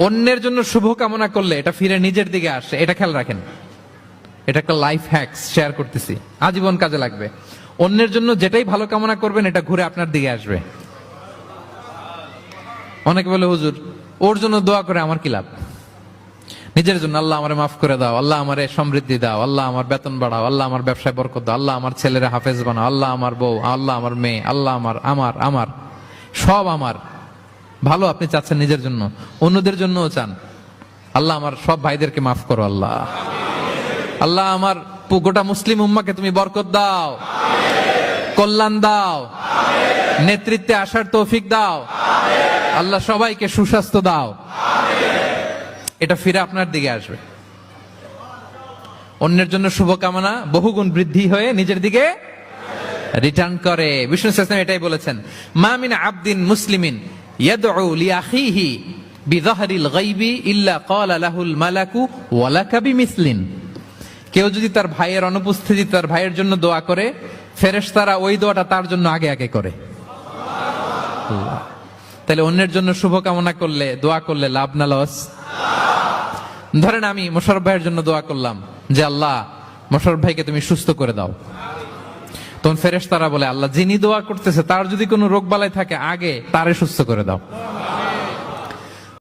অন্যের জন্য শুভ কামনা করলে এটা ফিরে নিজের দিকে আসে, এটা খেয়াল রাখেন। এটা একটা লাইফ হ্যাকস শেয়ার করতেছি, আজীবন কাজে লাগবে। অন্যের জন্য যেটাই ভালো কামনা করবেন এটা ঘুরে আপনার দিকে আসবে। অনেকে বলে হুজুর ওর জন্য দোয়া করে আমার কি লাভ? নিজের জন্য আল্লাহ আমারে মাফ করে দাও, আল্লাহ আমারে সমৃদ্ধি দাও, আল্লাহ আমার বেতন বাড়াও, আল্লাহ আমার ব্যবসায় বরকত দাও, আল্লাহ আমার ছেলেরা হাফেজ বানাও, আল্লাহ আমার বউ, আল্লাহ আমার মেয়ে, আল্লাহ আমার আমার আমার সব আমার ভালো আপনি চাচ্ছেন নিজের জন্য, অন্যদের জন্যও চান। আল্লাহ আমার সব ভাইদেরকে মাফ করো, আল্লাহ আল্লাহ আমার গোটা মুসলিম উম্মাকে তুমি বরকত দাও, কল্যাণ দাও, নেতৃত্বে আসার তৌফিক দাও, আল্লাহ সবাইকে সুস্বাস্থ্য দাও। এটা ফিরে আপনার দিকে আসবে। অন্যের জন্য শুভকামনা বহুগুণ বৃদ্ধি হয়ে নিজের দিকে রিটার্ন করে। বিষ্ণু সাল্লাল্লাহু এটাই বলেছেন, মা মিন আবদিন মুসলিমিন ইয়াদউ লিআখিহি বিযাহরিল গায়বি ইল্লা ক্বালা লাহুল মালাকু ওয়া লাকা বিমিসলিন। কেউ যদি তার ভাইয়ের অনুপস্থিতি তার ভাইয়ের জন্য দোয়া করে, ফেরেশতারা ওই দোয়াটা তার জন্য আগে আগে করে। তাহলে অন্যের জন্য শুভকামনা করলে, দোয়া করলে লাভ না লস? ধরেন আমি মোশাররফ ভাইয়ের জন্য দোয়া করলাম যে আল্লাহ মোশাররফ ভাইকে তুমি সুস্থ করে দাও, তখন ফেরেশতারা বলে আল্লাহ যিনি দোয়া করতেছে তার যদি কোনো রোগ বালাই থাকে আগে তারে সুস্থ করে দাও।